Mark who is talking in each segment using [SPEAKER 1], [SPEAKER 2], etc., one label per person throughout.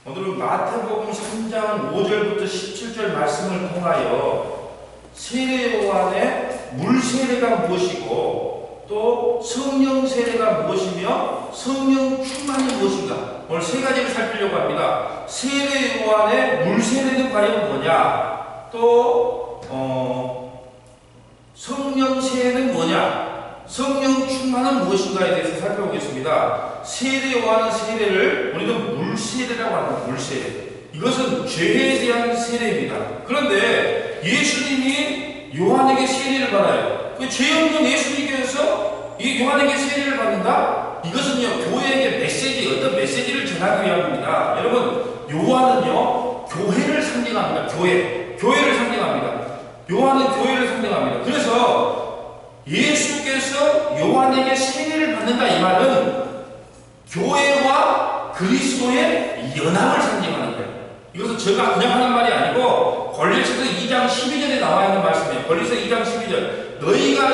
[SPEAKER 1] 오늘은 마태복음 3장 5절부터 17절 말씀을 통하여 세례 요한의 물 세례가 무엇이고 또 성령 세례가 무엇이며 성령 충만이 무엇인가, 오늘 세 가지를 살피려고 합니다. 세례 요한의 물 세례는 과연 뭐냐, 또 성령 세례는 뭐냐, 성령 충만은 무엇인가에 대해서 살펴보겠습니다. 세례 요한의 세례를 우리는 물 세례라고 합니다. 물 세례. 이것은 죄에 대한 세례입니다. 그런데 예수님이 요한에게 세례를 받아요. 그 죄 없는 예수님께서 이 요한에게 세례를 받는다? 이것은요, 교회에게 메시지, 어떤 메시지를 전하기 위함입니다. 여러분, 요한은요, 교회를 상징합니다. 교회를 상징합니다. 요한은 교회를 상징합니다. 그래서 예수께서 요한에게 세례를 받는다, 이 말은 교회와 그리스도의 연합을 상징하는 거예요. 이것은 제가 그냥 하는 말이 아니고 골로새서 2장 12절에 나와 있는 말씀이에요. 골로새 2장 12절. 너희가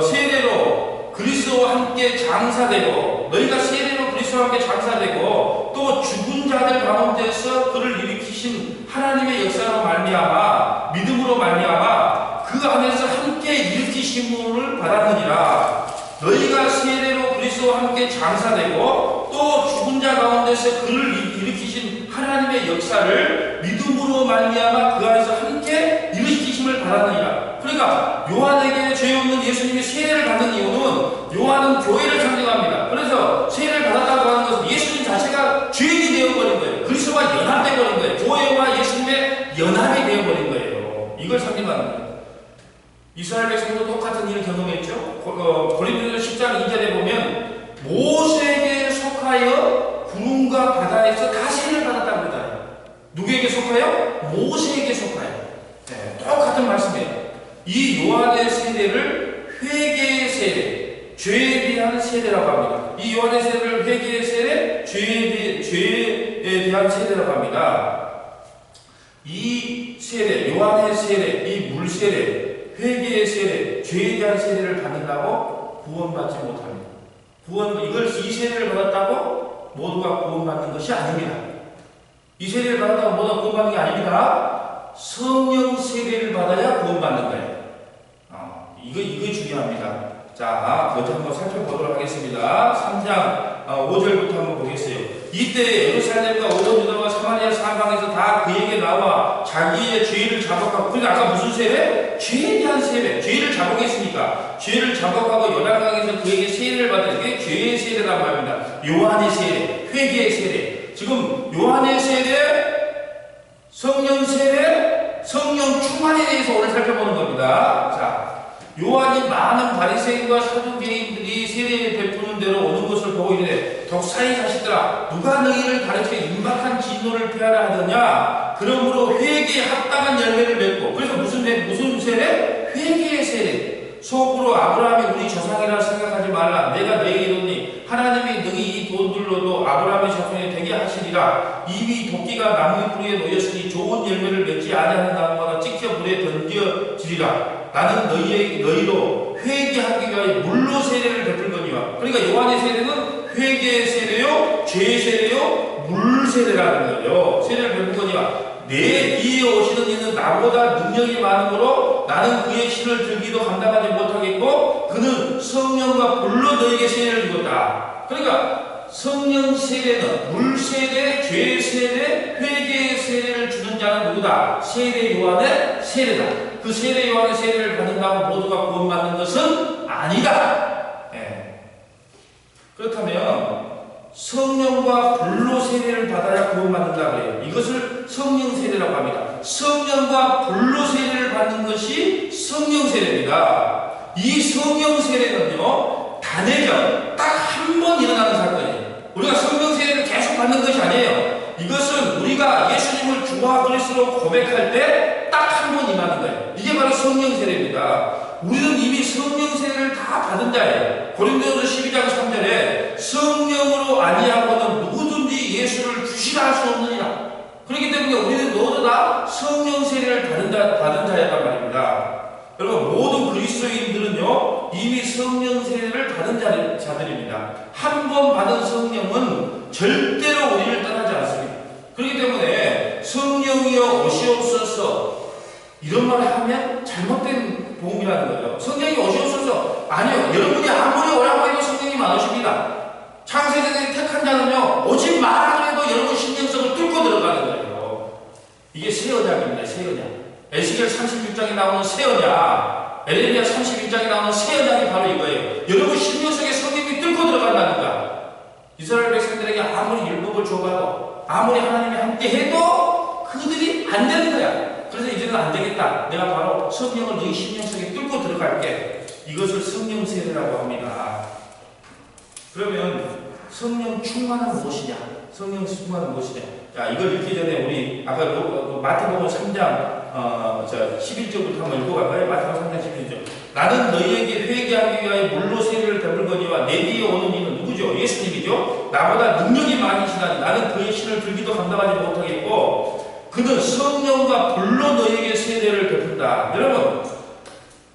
[SPEAKER 1] 세례로 그리스도와 함께 장사되고, 너희가 세례로 그리스도와 함께 장사되고, 또 죽은 자들 가운데서 그를 일으키신 하나님의 역사로 말미암아, 믿음으로 말미암아 그 안에서 함께 일으키심을 받았느니라. 너희가 세례로 그리스도와 함께 장사되고 또 죽은 자 가운데서 그를 일으키신 하나님의 역사를 믿음으로 말미암아 그 안에서 함께 일으키심을 받았느니라. 그러니까 요한에게 죄 없는 예수님이 세례를 받는 이유는 요한은 교회를 상징합니다. 그래서 세례를 받았다고 하는 것은 예수님 자체가 죄인이 되어버린 거예요. 그리스도와 연합되어버린 거예요. 교회와 예수님의 연합이 되어버린 거예요. 이걸 상징하는 거예요. 이스라엘 백성도 똑같은 일을 경험했죠. 고린도전서 10장 2절에 보면 모세에게 속하여 구름과 바다에서 다 세례를 받았다고 그러잖아요. 누구에게 속하여? 모세에게 속하여. 네, 똑같은 말씀이에요. 이 요한의 세례를 회개의 세례, 죄에 대한 세례라고 합니다. 이 요한의 세례를 회개의 세례, 죄에 대한 세례라고 합니다. 이 세례, 요한의 세례, 이 물 세례, 회개의 세례, 죄에 대한 세례를 받는다고 구원받지 못합니다. 이 세례를 받았다고 모두가 구원받는 것이 아닙니다. 이 세례를 받았다고 모두가 구원받는 게 아닙니다. 성령 세례를 받아야 구원받는 거예요. 이거 중요합니다. 자, 먼저 한번 살펴보도록 하겠습니다. 3장 5절부터 한번 보겠어요. 이때 예루살렘과 온 유다와 사마리아 사방에서 다 그에게 나와 자기의 죄를 자복하고, 그러니까 아까 무슨 세례? 죄에 대한 세례. 죄를 자복했으니까 죄를 자복하고 요단강에서 그에게 세례를 받은 게 죄의 세례란 말입니다. 요한의 세례, 회개의 세례. 지금 요한의 세례, 성령 세례, 성령 충만에 대해서 오늘 살펴보는 겁니다. 자, 요한이 많은 바리새인과 사두개인들이 세례를 베푸는 대로 오는 것을 보고 이르되, 독사의 자식들아, 누가 너희를 가르쳐 임박한 진노를 피하라 하더냐? 그러므로 회개에 합당한 열매를 맺고. 그래서 무슨 세례? 회개의 세례. 속으로 아브라함이 우리 조상이라 생각하지 말라. 내가 너희에게 이르노니 하나님이 너희 이 돈들로도 아브라함의 자손이 되게 하시리라. 이미 도끼가 나무 뿌리에 놓였으니 좋은 열매를 맺지 아니하는 나무마다 찍혀 불에 던져지리라. 나는 너희로 회개하기 위하여 물로 세례를 베풀거니와. 그러니까 요한의 세례는 회개의 세례요, 죄의 세례요, 물 세례라는 거죠. 세례를 베풀거니와. 내 뒤에 오시는 이는 나보다 능력이 많으므로 나는 그의 실을 들기도 감당하지 못하겠고 그는 성령과 불로 너에게 세례를 주었다. 그러니까 성령 세례는 물 세례, 죄 세례, 회개의 세례를 주는 자는 누구다? 세례 요한의 세례다. 그 세례 요한의 세례를 받는다고 모두가 구원받는 것은 아니다. 네. 그렇다면 성령과 불로 세례를 받아야 구원받는다 그래요. 이것을 성령 세례라고 합니다. 성령과 불로 세례를 받는 것이 성령 세례입니다. 이 성령 세례는요, 단회적 딱 한 번 일어나는 사건이에요. 우리가 성령 세례를 계속 받는 것이 아니에요. 이것은 우리가 예수님을 주와 그리스도로 고백할 때 딱 한 번 임하는 거예요. 이게 바로 성령 세례입니다. 우리는 이미 성령 세례를 다 받은 자예요. 고린도전서 12장 3절에 성령으로 아니하고는 누구든지 예수를 주시라 할 수 없느니라. 그렇기 때문에 우리는 모두 다 성령 세례를 받은 자였단 말입니다. 여러분, 모든 그리스도인들은요 이미 성령 세례를 받은 자들입니다. 한 번 받은 성령은 절대로 우리를 떠나지 성령이여 오시옵소서 이런 말을 하면 잘못된 복음이라는 거예요. 성령이 오시옵소서 아니요. 여러분이 아무리 오라고 해도 성령님 안 오십니다. 창세전에 택한 자는요 오지 말라고 해도 여러분 신령성을 뚫고 들어가는 거예요. 이게 새 언약입니다. 새 언약. 에스겔 36장에 나오는 새 언약, 에레미야 31장에 나오는 새 언약이 바로 이거예요. 여러분 신령성에 성령이 뚫고 들어간다니까. 이스라엘 백성들에게 아무리 율법을 줘봐도 아무리 하나님이 함께 해도 그들이 안 되는 거야. 그래서 이제는 안 되겠다. 내가 바로 성령을 너희 신령성에 뚫고 들어갈게. 이것을 성령 세례라고 합니다. 그러면 성령 충만은 무엇이냐? 성령 충만은 무엇이냐? 자, 이걸 읽기 전에 우리 아까 마태복음 3장 11절부터 한번 읽어갈까요? 마태복음 3장 11절. 나는 너희에게 회개하기 위하여 물로 세례를 베풀거니와 내 뒤에 오는 이는 누구죠? 예수님이죠. 나보다 능력이 많으시다니 나는 그의 신을 들기도 감당하지 못하겠고 그는 성령과 불로 너희에게 세례를 베푼다. 여러분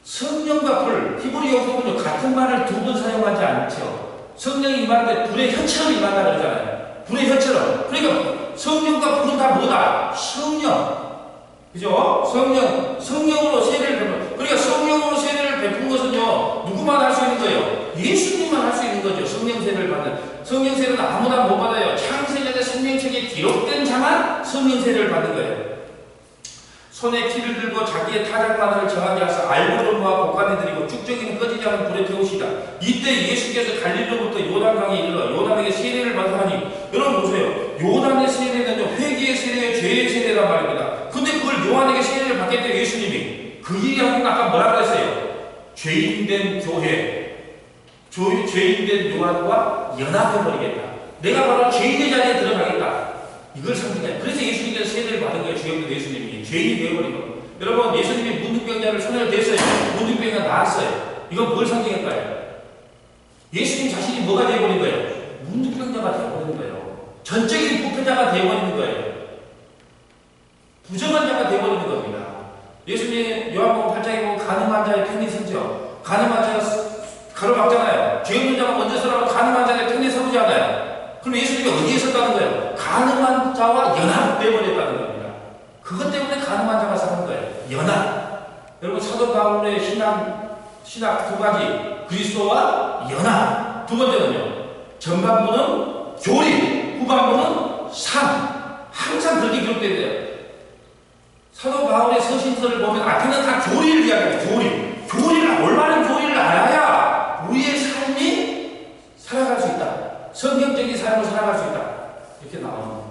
[SPEAKER 1] 성령과 불, 히브리 용법은요 같은 말을 두 번 사용하지 않죠. 성령이 임하는데 불의 혀처럼 임한다 그러잖아요. 불의 혀처럼. 그러니까 성령과 불은 다 뭐다? 성령. 그죠? 성령으로 세례를 베푼. 그러니까 성령으로 세례를 베푼 것은요 누구만 할 수 있는 거예요? 예수님만 할 수 있는 거죠. 성령 세례를 받는. 성령 세례는 아무나 못 받아요. 창세전의 생명책에 기록된 자만 성령 세례를 받는 거예요. 손에 키를 들고 자기의 타작마다를 정하게 하사 알고를 모아 곡간에 들이고 쭉정이는 꺼지지 않은 불에 태우시다. 이때 예수께서 갈릴리로부터 요단강에 이르러 요단에게 세례를 받으라니. 여러분 보세요. 요단의 세례는요 회개의 세례예요, 죄의 세례란 말입니다. 근데 그걸 요한에게 세례를 받겠대요 예수님이. 그 얘기하고는 아까 뭐라 그랬어요? 죄인된 교회, 죄인된 요한과 연합해버리겠다. 내가 바로 죄인의 자리에 들어가겠다. 이걸 상징해요. 그래서 예수님께서 세례를 받은 거예요. 주역도 예수님이. 죄인이 되어버리고. 여러분 예수님이 문둥병자를 손을 댔어요. 문둥병자가 나았어요. 이건 뭘 상징할까요? 예수님 자신이 뭐가 되어버린 거예요? 문둥병자가 되어버린 거예요. 전적인 부패자가 되어버리는 거예요. 부정한 자가 되어버리는 겁니다. 예수님 요한복음 8장에 보면 가늠한 자의 편이 서죠. 가늠한 자가 가로막잖아요. 죄 없는 자가 먼저 서라고 가늠한 자의 편에 서지 않아요. 그럼 예수님이 어디에 섰다는 거예요? 가늠한 자와 연합되어버렸다는 겁니다. 그것 때문에 가늠한 자가 사는 거예요. 연합. 여러분 사도 바울의 신학 두 가지. 그리스도와 연합. 두 번째는요. 전반부는 교리, 후반부는 삶. 항상 그렇게 기록되어 있어요. 사도 바울의 서신서를 보면 앞에는 다 교리를 이야기해요. 교리를 올바른 교리를 알아야 우리의 삶이 살아갈 수 있다. 성경적인 삶을 살아갈 수 있다. 이렇게 나오는 거예요.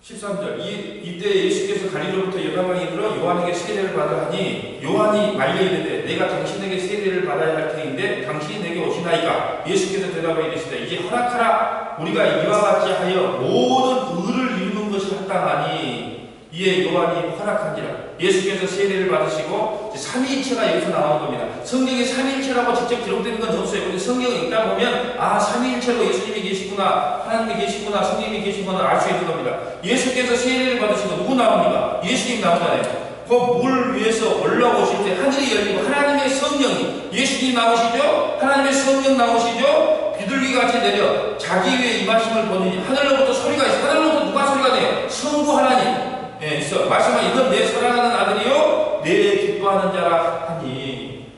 [SPEAKER 1] 13절 이때 예수께서 갈릴리로부터 요단강에 이르러 요한에게 세례를 받으라니 요한이 말려 이르되 내가 당신에게 세례를 받아야 할 터인데 당신이 내게 오시나이까. 예수께서 대답하여 이르시되 이제 허락하라. 우리가 이와 같이 하여 모든 의를 이루는 것이 합당하니. 이에 요한이 허락한지라. 예수께서 세례를 받으시고 삼위일체가 여기서 나오는 겁니다. 성경에 삼위일체라고 직접 기록되는 건 없어요. 근데 성경을 읽다 보면 아 삼위일체로 예수님이 계시구나, 하나님이 계시구나, 성령님이 계시구나 알 수 있는 겁니다. 예수께서 세례를 받으시고 누구 나옵니까? 예수님 나오잖아요. 그 물 위에서 올라오실 때 하늘이 열리고 하나님의 성령이 예수님 나오시죠? 하나님의 성령 나오시죠? 비둘기같이 내려 자기 위에 임하심을 보니 하늘로부터 소리가 있어요. 하늘로부터 누가 소리가 내요? 성부 하나님. 예, 있어. 말씀은 이건 내 사랑하는 아들이요 내 기뻐하는 자라 하니.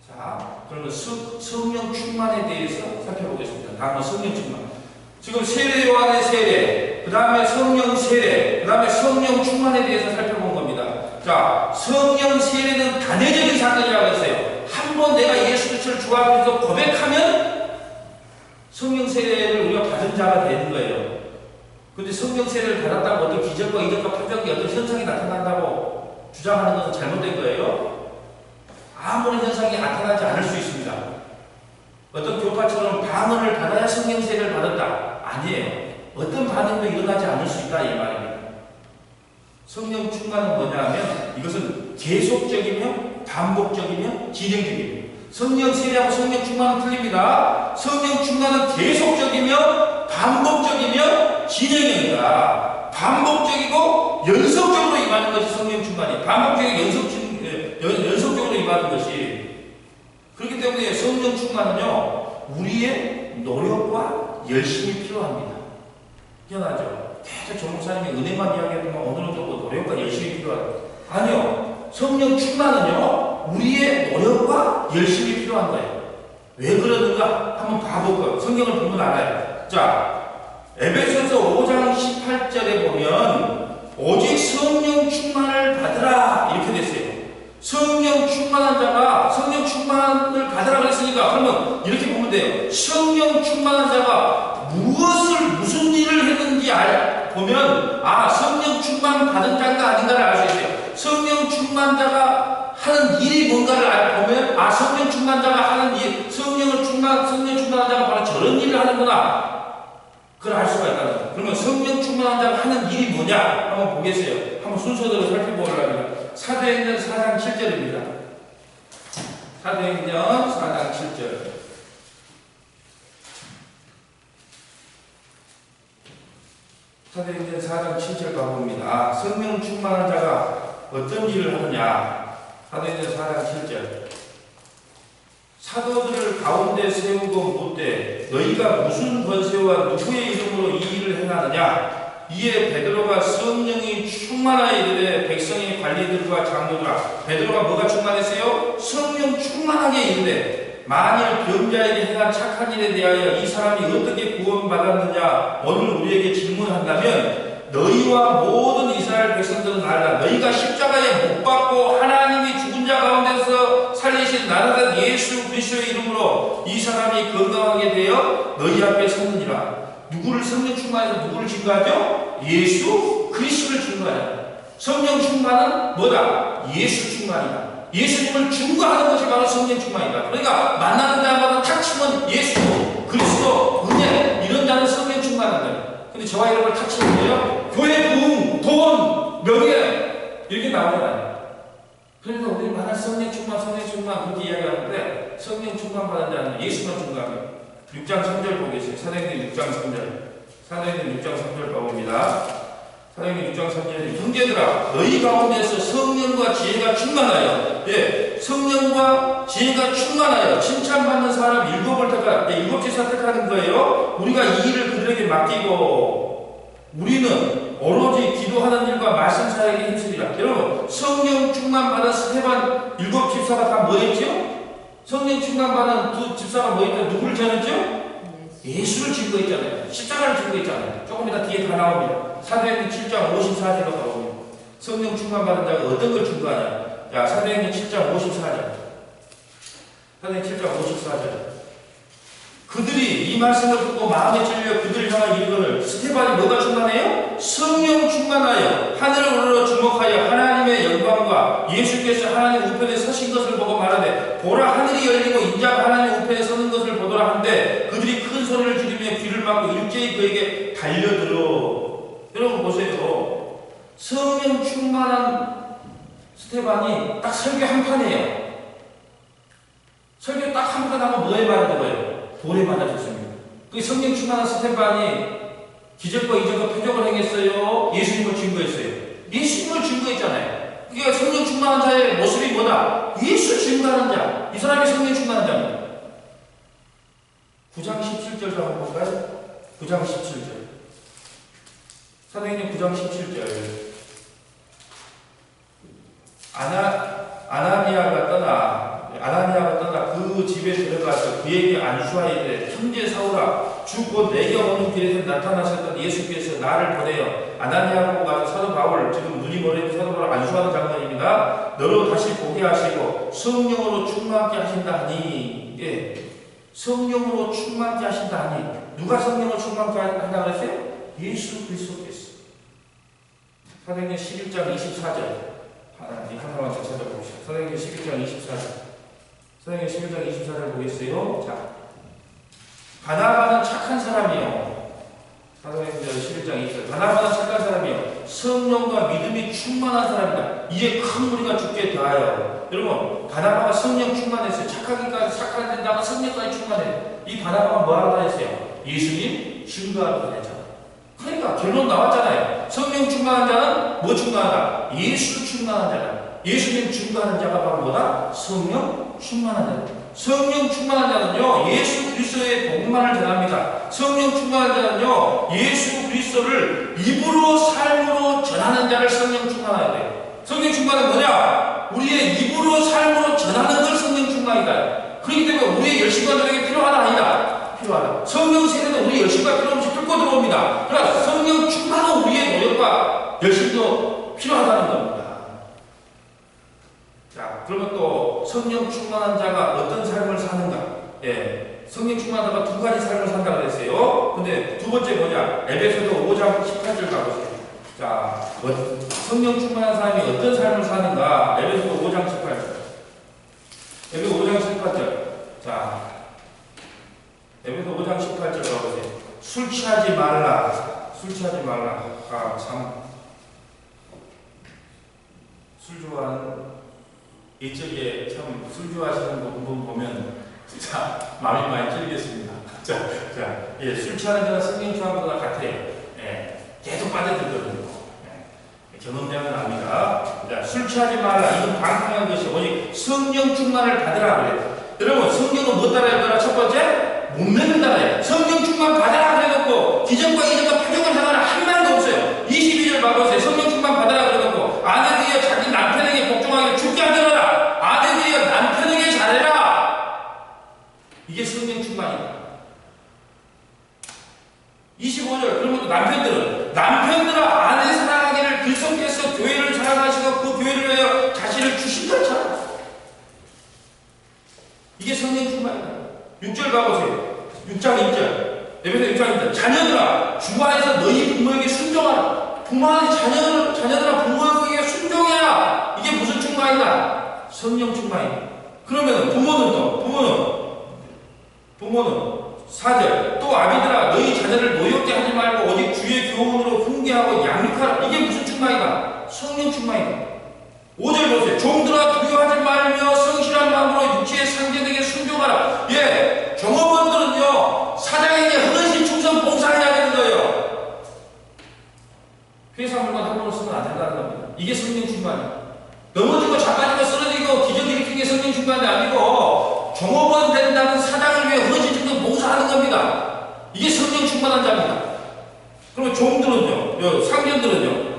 [SPEAKER 1] 자, 그러면 성령 충만에 대해서 살펴보겠습니다. 다음은 성령 충만. 지금 세례 요한의 세례, 그 다음에 성령 세례, 그 다음에 성령 충만에 대해서 살펴본 겁니다. 자, 성령 세례는 단회적인 사건이라고 했어요. 한번 내가 예수 그리스도를 주 앞에서 고백하면 성령 세례를 우리가 받은 자가 되는 거예요. 근데 성령 세례를 받았다고 어떤 기적과 이적과 표적이 어떤 현상이 나타난다고 주장하는 것은 잘못된 거예요. 아무런 현상이 나타나지 않을 수 있습니다. 어떤 교파처럼 방언을 받아야 성령 세례를 받았다. 아니에요. 어떤 반응도 일어나지 않을 수 있다 이 말입니다. 성령 충만은 뭐냐 하면 이것은 계속적이며 반복적이며 진행적입니다. 성령 세례하고 성령 충만은 틀립니다. 성령 충만은 계속적이며 반복적이며 진행형이다. 반복적이고 연속적으로 임하는 것이 성령 충만이에요. 반복적이고 연속적으로 임하는 것이. 그렇기 때문에 성령 충만은요 우리의 노력과 열심이 필요합니다. 희한하죠? 계속 조 목사님이 은혜만 이야기하면 어느 정도 노력과 열심이 필요하다. 아니요. 성령 충만은요, 우리의 노력과 열심이 필요한 거예요. 왜 그러는가? 한번 봐볼까요? 성경을 보면 알아요. 자, 에베소서 5장 18절에 보면 오직 성령 충만을 받으라 이렇게 됐어요. 성령 충만한 자가 성령 충만을 받으라 그랬으니까 그러면 이렇게 보면 돼요. 성령 충만한 자가 무슨 일을 했는지 보면 성령 충만 받은 자가 아닌가를 알 수 있어요. 성령 충만자가 하는 일이 뭔가를 보면 성령 충만자가 하는 일, 성령 충만한 자가 바로 저런 일을 하는구나. 그걸 알 수가 있다는 거예요. 그러면 성령 충만한 자가 하는 일이 뭐냐? 한번 보겠어요. 한번 순서대로 살펴보려면 사도행전 4장 7절입니다. 사도행전 4장 7절. 사도행전 4장 7절 가봅니다. 성령 충만한 자가 어떤 일을 하느냐? 사도행전 4장 7절. 사도들을 가운데 세우고 묻되 너희가 무슨 권세와 누구의 이름으로 이 일을 행하느냐? 이에 베드로가 성령이 충만하여 이르되 백성의 관리들과 장로들아. 베드로가 뭐가 충만했어요? 성령 충만하게 이르되 만일 병자에게 행한 착한 일에 대하여 이 사람이 어떻게 구원받았느냐 오늘 우리에게 질문한다면 너희와 모든 이스라엘 백성들은 알라. 너희가 십자가에 못 박고 하나님이 죽은 자 가운데서 살리신 나사렛 예수 그리스도의 이름으로 이 사람이 건강하게 되어 너희 앞에 섰느니라. 누구를 성령 충만해서 누구를 증거하죠? 예수 그리스도를 증거하냐. 성령 충만은 뭐다? 예수 충만이다. 예수님을 증거하는 것이 바로 성령 충만이다. 그러니까 만나는 자마다 탁 치면 예수, 그리스도, 은혜 이런 자는 성령 충만한 거예요. 근데 저와 여러분을 탁 치는 거예요. 교회 부흥, 돈, 명예 이렇게 나오잖아요. 그러니까 우리 만날 성령 충만 그렇게 이야기하는데 성령 충만 받은 자는 예수만 증거하면 6장 3절 보겠습니다. 사도행전 6장 3절. 사도행전 6장 3절 봐봅니다. 사도행전 6장 3절. 형제들아 너희 가운데서 성령과 지혜가 충만하여 성령과 지혜가 충만하여 칭찬받는 사람 7을 택하라. 7지사 택하는 거예요. 우리가 이 일을 그들에게 맡기고 우리는 오로지 기도하는 일과 말씀 사역에 힘쓰리라. 여러분 성령 충만 받은 스테반 7집사가 다 뭐였죠? 성령 충만 받은 두 집사가 뭐였죠? 누구를 전했죠? 예수를 증거했잖아요. 십자가를 증거했잖아요. 조금 이따 뒤에 다 나옵니다. 사도행전 7장 54절로 나옵니다. 성령 충만 받은 자가 어떤 걸 증거하냐? 자, 사도행전 7장 54절. 사도행전 7장 54절. 그들이 이 말씀을 듣고 마음에 찔려 그들을 향한 이르거늘 스테반이 뭐가 충만해요? 성령 충만하여 하늘을 우러러 주목하여 하나님의 영광과 예수께서 하나님 우편에 서신 것을 보고 말하되 보라 하늘이 열리고 인자가 하나님 우편에 서는 것을 보더라 한데 그들이 큰 소리를 지르며 귀를 막고 일제히 그에게 달려들어. 여러분 보세요. 성령 충만한 스테반이 딱 설교 한 판이에요. 설교 딱 한 판 하고 뭐에 맞는 거예요? 돌에 맞아졌습니다. 그 성령 충만한 스테반이 기적과 이적과 표적을 행했어요. 예수님을 증거했어요. 예수님을 증거했잖아요. 그러니까 성령 충만한 자의 모습이 뭐다? 예수 증거하는 자. 이 사람이 성령 충만한 자입니다. 9장 17절 한번 볼까요? 9장 17절. 사도행전 9장 17절. 아나니아가 떠나 그 집에 들어가서 그에게 안수하이되 형제 사울아 주 곧 내게 오는 길에서 나타나셨던 예수께서 나를 보내어 아나니아라고 가서 사도 바울 지금 눈이 멀어진 사도 바울 안수하는 장면입니다. 너로 다시 보게 하시고 성령으로 충만케 하신다 하니 성령으로 충만케 하신다 하니 누가 성령으로 충만케 한다 그랬어요? 예수 그리스도께서. 사도행전 11장 24절 하나만 더 찾아봅시다. 사도행전 11장 24절. 사도행전 11장 24절 보겠어요. 자, 바나바는 착한 사람이요. 사도행전 11장 24절. 바나바는 착한 사람이요. 성령과 믿음이 충만한 사람이다. 이에 큰 무리가 죽게 대하여. 여러분, 바나바가 성령 충만했어요. 착하기까지 착하다가 성령까지 충만해요. 이 바나바가 뭐하러 다녔어요? 예수님 증거하러 다녔잖아요. 그러니까 결론 나왔잖아요. 성령 충만한 자는 뭐 충만하다? 예수 충만한 자다. 예수님 증거하는 자가 바로 뭐다? 성령 충만한 자다. 성령 충만한 자는요, 예수 그리스도의 복음만을 전합니다. 성령 충만한 자는요, 예수 그리스도를 입으로 삶으로 전하는 자를 성령 충만해야 돼요. 성령 충만은 뭐냐? 우리의 입으로 삶으로 전하는 걸 성령 충만이다. 그렇기 때문에 우리의 열심과 노력이 필요하다 아니다? 필요하다. 성령 세례는 우리 열심과 필요 없이 뚫고 들어옵니다. 그러나 성령 충만은 우리의 노력과 열심도 필요하다는 겁니다. 자, 그러면 또 성령 충만한 자가 어떤 삶을 사는가? 예, 성령 충만한 자가 두 가지 삶을 산다고 그랬어요. 근데 두 번째 뭐냐? 에베소서 5장 18절 가보세요. 자, 성령 충만한 사람이 어떤 삶을 사는가? 에베소서 5장 18절. 에베소 5장 18절. 자, 에베소 5장 18절 가보세요. 술 취하지 말라. 술 취하지 말라. 아, 참. 술 좋아하는 이쪽에 참 술 좋아하시는 분 보면 진짜 마음이 많이 찔리겠습니다. 예, 술 취하는 자가 성령 충만한 것과 같아요. 예, 계속 빠져들거든요. 예, 경험되는 건 압니다. 자, 술 취하지 말라. 이건 방탕한 것이 오직 성령 충만을 받으라 그래요. 여러분, 성령은 뭐 따라야 되나? 첫 번째, 몸매를 따라요. 성령 충만 받으라 그래놓고 기적과 이적과 표적을 행하는 한 말도 없어요. 22절 봐보세요. 성령 충만 받으라 그래놓고 아내들이여 자기 남편에게 복종하기를 죽게 하더라. 아내들이여 남편에게 잘해라. 이게 성령 충만이다. 25절. 그러면 또 남편들아 아내 사랑하기를 그리스도께서 교회를 사랑하시고 그 교회를 위하여 자신을 주신 것처럼. 이게 성령 충만이다. 6절 가보세요. 6장 1절. 에베소 6장 1절. 자녀들아 주 안에서 너희 부모에게 순종하라. 자녀들아 부모에게 순종해라. 이게 무슨 충만이다? 성령 충만이다. 그러면 부모는 4절. 또 아비들아 너희 자녀를 노엽게 하지 말고 오직 주의 교훈으로 훈계하고 양육하라. 이게 무슨 충만이다? 성령 충만이다. 5절 보세요. 종들아 두려워하지 말며 성실한 마음으로 육체의 상제에게 순종하라. 예, 종업원들은요 사장에게 헌신 충성 봉사해야 되는 거예요. 회사 물건 함부로 쓰면 안 된다는 겁니다. 이게 성령 충만이에요. 넘어지고 자빠지고 쓰러지고 기적 일으키는 게 성령 충만이 아니고 종업원 된다는 사장을 위해 헌신 충성 봉사하는 겁니다. 이게 성령 충만한 자입니다. 그러면 종들은요, 상견들은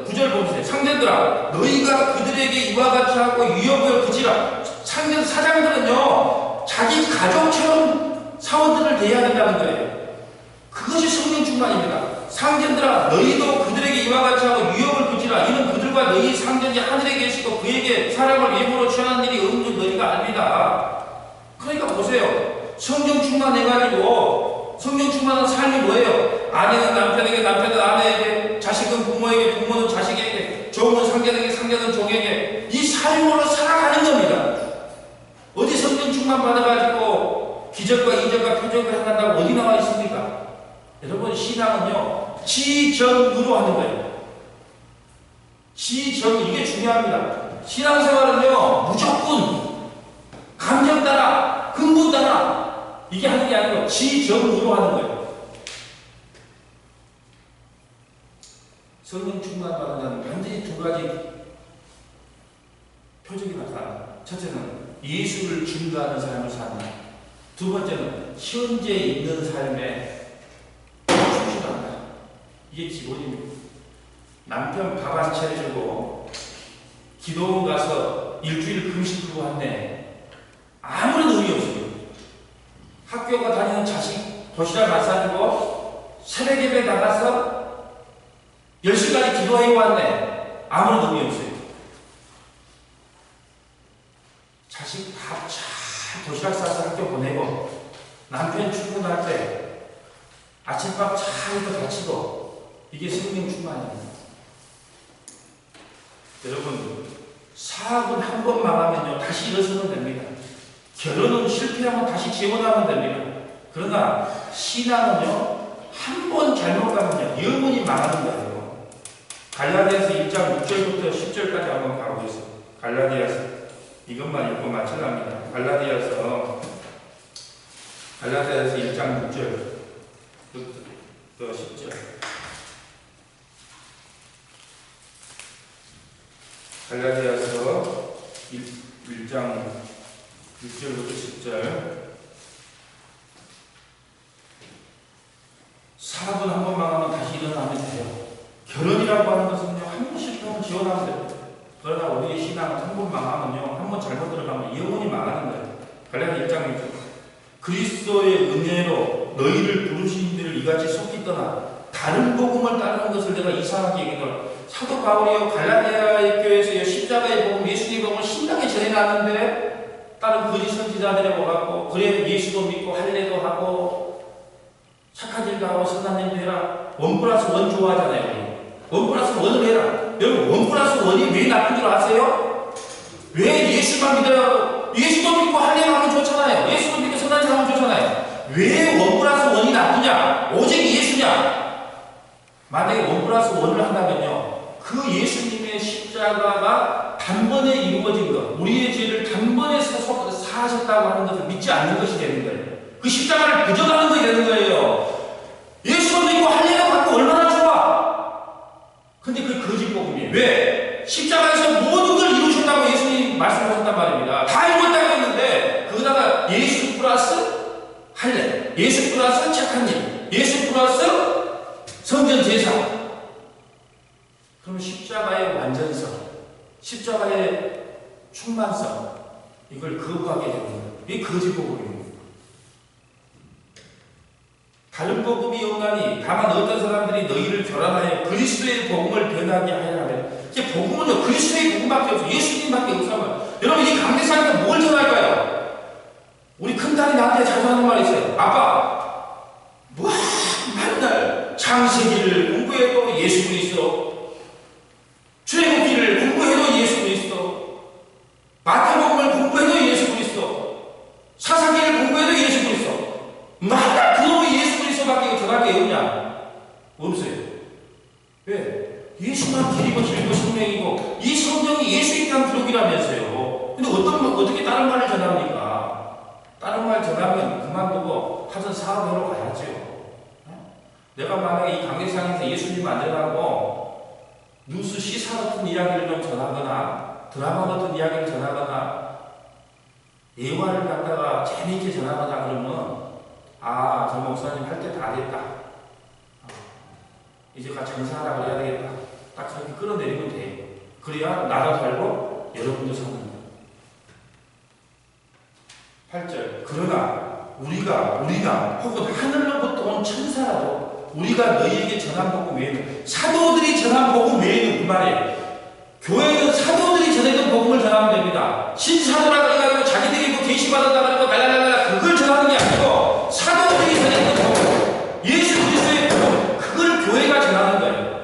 [SPEAKER 1] 9절 보세요. 상견들아 너희가 그들에게 이와 같이 하고 위협을 그치라. 상견 사장들은요 자기 가족처럼 사원들을 대해야 된다는 거예요. 그것이 성령 충만입니다. 상견들아 너희도 그들에게 이와 같이 하고 위협을 그치라. 이는 그들과 너희 상견이 하늘에 계시고 그에게 사람을 예물로 취하는 일이 없는 너희가 압니다. 그러니까 보세요. 성령 충만해가지고 성령 충만한 삶이 뭐예요? 아내는 남편에게, 남편은 아내에게, 자식은 부모에게, 부모는 자식에게, 종은 상견에게, 상견은 종에게 이 삶으로 살아가는 겁니다. 어디 성령 충만 받아가지고 기적과 이적과 표적을 행한다고 어디 나와 있습니까? 여러분 신앙은요 지정으로 하는 거예요. 지정, 이게 중요합니다. 신앙생활은요 무조건 감정 따라 근본 따라 이게 하는 게 아니고 지정으로 하는 거예요. 성령 충만 받은 자는 반드시 두 가지 표적이 나타납니다. 첫째는 예수를 증거하는 삶을 산다. 두 번째는 현재 있는 삶에 충실한다. 이게 기본입니다. 남편 밥 안 차려주고 기도원 가서 일주일 금식하고 한데 아무런 의미 없어요. 학교가 다니는 자식 도시락 안 싸주고 새벽 예배 나가서 10시까지 기도하고 왔네. 아무런 의미 없어요. 자식 밥 잘 도시락 싸서 학교 보내고 남편 출근할 때 아침밥 잘 이거 다치고 이게 성령 충만입니다. 여러분 사업은 한 번 망하면요 다시 일어서면 됩니다. 결혼은 실패하면 다시 재혼하면 됩니다. 그러나 신앙은요 한 번 잘못 가면요 영원히 망하는 거예요. 갈라디아서 1장 6절부터 10절까지 한번 가보겠습니다. 갈라디아서 이것만 읽고 마칠랍니다. 갈라디아서 1장 6절부터 10절. 갈라디아서 1장 6절부터 10절. 사업은 한 번만 하면 다시 일어나면 돼요. 결혼이라고 하는 것은요, 한 번 실패하면 지원하면 돼요. 그러나 우리의 신앙은 한 번 망하면요, 한 번 잘못 들어가면 영원히 망하는 거예요. 갈라디아 1장 6절. 그리스도의 은혜로 너희를 부르신 이들을 이같이 속히 떠나 다른 복음을 따르는 것을 내가 이상하게 얘기하노라. 사도 바울이요, 갈라디아 교회에서 십자가의 복음, 예수님의 복음을 신나게 전해놨는데 다른 거짓 선지자들이 와갖고 그래 예수도 믿고 할례도 하고 착한 일도 하고 선한 일도 해라. 원 플러스 원 좋아하잖아요. 원 플러스 원을 해라. 여러분, 원 플러스 원이 왜 나쁜 줄 아세요? 왜 예수만 믿어요? 예수도 믿고 할례도 하면 좋잖아요. 예수도 믿고 선한 일 하면 좋잖아요. 왜 원 플러스 원이 나쁘냐? 오직 예수냐? 만약에 원 플러스 원을 한다면요, 그 예수님의 십자가가 단번에 이루어진 것, 우리의 죄를 단번에 사하셨다고 하는 것을 믿지 않는 것이 되는 거예요. 그 십자가를 부정하는 것이 되는 거예요. 예수도 믿고 할례를 갖고 얼마나 좋아? 근데 그 거짓 복음이에요. 왜? 십자가에서 모든 걸 이루셨다고 예수님 말씀하셨단 말입니다. 다 이루었다고 했는데 거기다가 예수 플러스 할례, 예수 플러스 착한 일, 예수 플러스 성전 제사. 그러면 십자가의 완전성, 십자가의 충만성, 이걸 거부하게 되는 거예요. 이게 거짓 복음입니다. 다른 복음이 없나니 다만 어떤 사람들이 너희를 교란하여 그리스도의 복음을 변하게 하려 하면, 이제 복음은요, 그리스도의 복음밖에 없어요. 예수님밖에 없어요. 여러분, 이 강대상에서 뭘 전할까요? 우리 큰딸이 나한테 자주 하는 말이 있어요. 아빠, 뭐 맨날 창세기를 공부해도 예수 그리스도, 출애굽기를 공부해도 예수 그리스도, 마태복음을 공부해도 예수 그리스도, 사사기를 공부해도 예수 그리스도, 맨날 그놈의 예수 그리스도밖에 전할 게 없냐? 없어요. 왜? 예수만 길이고 길고 생명이고 이 성경이 예수에 대한 기록이라면서요. 근데 어떻게 다른 말을 전합니까? 다른 말 전하면 그만두고 하던 사업으로 가야죠. 내가 만약에 이 강대상에서 예수님 만들라고 뉴스 시사 같은 이야기를 좀 전하거나 드라마 같은 이야기를 전하거나 예화를 갖다가 재미있게 전하거나 그러면, 아, 저 목사님 할 때 다 됐다. 이제 가 장사하라고 해야 되겠다. 딱 그렇게 끌어내리면 돼요. 그래야 나도 살고 여러분도 사는 거예요. 8절. 그러나 우리가 혹은 하늘로부터 온 천사라도 우리가 너희에게 전한 복음 외에는, 사도들이 전한 복음 외에는, 그 말이에요. 교회는 사도들이 전했던 복음을 전하면 됩니다. 신사도라고 해가지고 자기들이 뭐 계시받았다 그러고 달라달라 그걸 전하는 게 아니고 사도들이 전했던 복음, 예수 그리스도의 복음, 그걸 교회가 전하는 거예요.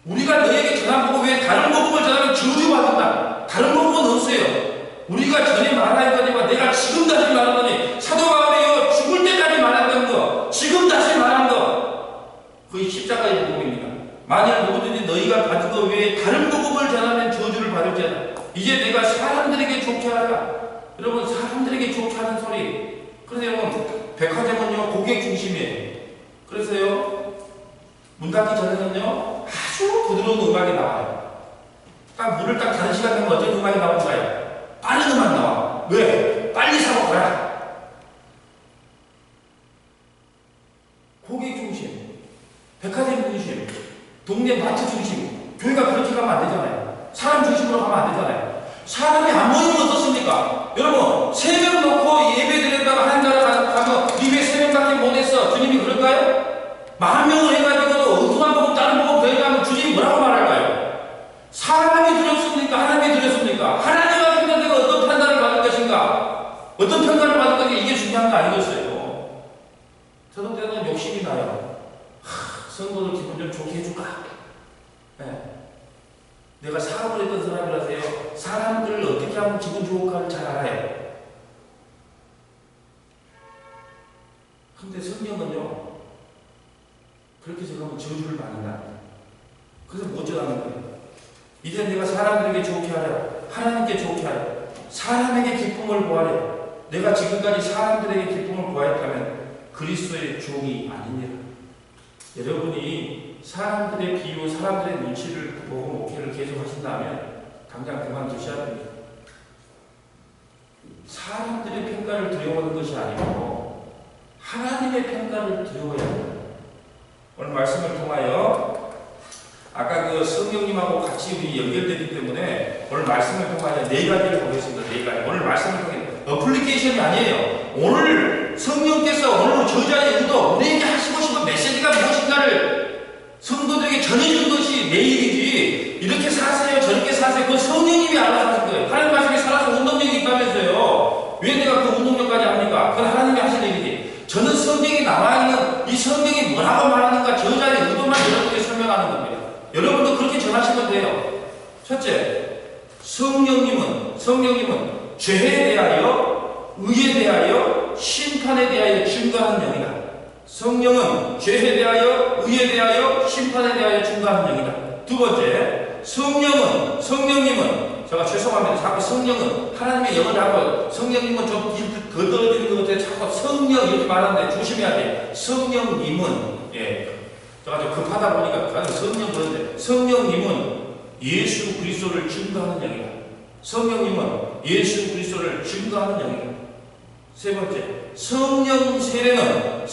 [SPEAKER 1] 우리가 너희에게 전한 복음 외에 다른 복음을 전하면 저주받는다. 다른 복음은 없어요. 우리가 전에 말하였거니와 내가 지금 다시 말하노니, 사도 바울이요 죽을 때까지 말했던 거, 지금 다시 말한 거, 그게 십자가의 복음입니다. 만일 누구든지 너희가 받은 것 외에 다른 복음을 전하면 저주를 받을지어다. 이제 내가 사람들에게 좋게 하라. 여러분, 사람들에게 좋게 하는 소리. 그래서 여러분, 백화점은요 고객 중심이에요. 그래서요 문 닫기 전에는요 아주 부드러운 음악이 나와요. 딱 문을 딱 닫는 시간 되면 어떤 음악이 나올까요? 빠른 음악 나와. 왜? 빨리 사고 가라. 고객 중심, 백화점 중심, 동네 마트 중심. 교회가 그렇게 가면 안 되잖아요. 사람 중심으로 가면 안 되잖아요. 사람이 안 모이면 어떻습니까? 여러분, 3명 놓고 예배 드렸다가 한 자를 가면 네 왜 3명밖에 못 했어? 주님이 그럴까요? 10,000명을 해가지고도 엉뚱한 복음 다른 복음 배워가면 주님이 뭐라고 말할까요? 사람이 드렸습니까? 하나님이 드렸습니까? 하나님 앞에 내가 어떤 판단을 받을 것인가? 어떤 평가를 받을 것인가? 이게 중요한 거 아니겠어요? 저도 때는 욕심이 나요. 성도들 기분 좀 좋게 해줄까? 네. 내가 사업을 했던 사람이라서요, 사람들을 어떻게 하면 기분 좋을까를 잘 알아요. 근데 성경은요, 그렇게 생각하면 저주를 받는다. 그래서 못 전하는 거예요. 이제 내가 사람들에게 좋게 하려, 하나님께 좋게 하려, 사람에게 기쁨을 구하려. 내가 지금까지 사람들에게 기쁨을 구하였다면 그리스도의 종이 아니니라. 여러분이 사람들의 비유, 사람들의 눈치를 보고 목회를 계속 하신다면 당장 그만두셔야 됩니다. 사람들의 평가를 두려워하는 것이 아니고 하나님의 평가를 두려워해야 합니다. 오늘 말씀을 통하여 아까 그 성령님하고 같이 우리 연결되기 때문에 오늘 말씀을 통하여 네 가지를 보겠습니다. 네 가지. 오늘 말씀을 통해 어플리케이션이 아니에요. 오늘 성령께서 오늘 저자의 의도, 우리에게 하시고 싶은 메시지가 무엇인가를 성도들에게 전해준 것이 내일이지. 이렇게 사세요, 저렇게 사세요. 그건 성령님이 알아서 하신 거예요. 하나님 말씀에 살아서 운동력이 있다면서요. 왜 내가 그 운동력까지 합니까? 그건 하나님이 하신 일이지. 저는 성경에 나와있는 이 성경이 뭐라고 말하는가 저자의 의도만 여러분에게 설명하는 겁니다. 여러분도 그렇게 전하시면 돼요. 첫째, 성령님은 죄에 대하여, 의에 대하여, 심판에 대하여 증거하는 영이다. 성령은 죄에 대하여, 의에 대하여, 심판에 대하여 증거하는 영이다. 두 번째, 성령님은 제가 죄송합니다. 자꾸 성령은 하나님의 영을 하고 성령님은 좀 거들어지는 것 같아요. 자꾸 성령 이렇게 말하는데 조심해야 돼. 성령님은 제가 좀 급하다 보니까 성령 그런데 성령님은 예수 그리스도를 증거하는 영이다. 성령님은 예수 그리스도를 증거하는 영이다. 세 번째, 성령 세례는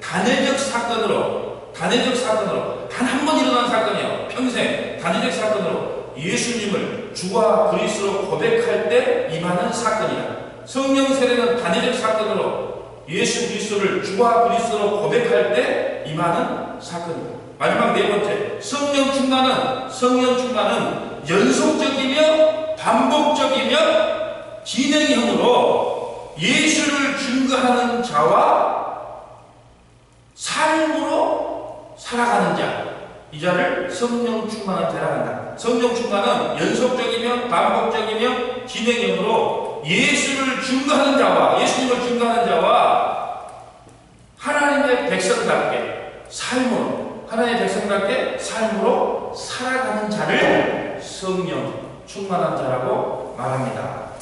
[SPEAKER 1] 단회적 사건으로 단 한 번 일어난 사건이에요. 평생 단회적 사건으로 예수님을 주와 그리스도로 고백할 때 임하는 사건이다. 성령 세례는 단회적 사건으로 예수 그리스도를 주와 그리스도로 고백할 때 임하는 사건이다. 마지막 네 번째, 성령 충만은 연속적이며 반복적이며 진행형으로 예수를 증거하는 자와 삶으로 살아가는 자, 이 자를 성령 충만한 자라고 한다. 성령 충만은 연속적이며 반복적이며 진행형으로 예수님을 증거하는 자와 하나님의 백성답게 삶으로 살아가는 자를 성령 충만한 자라고 말합니다.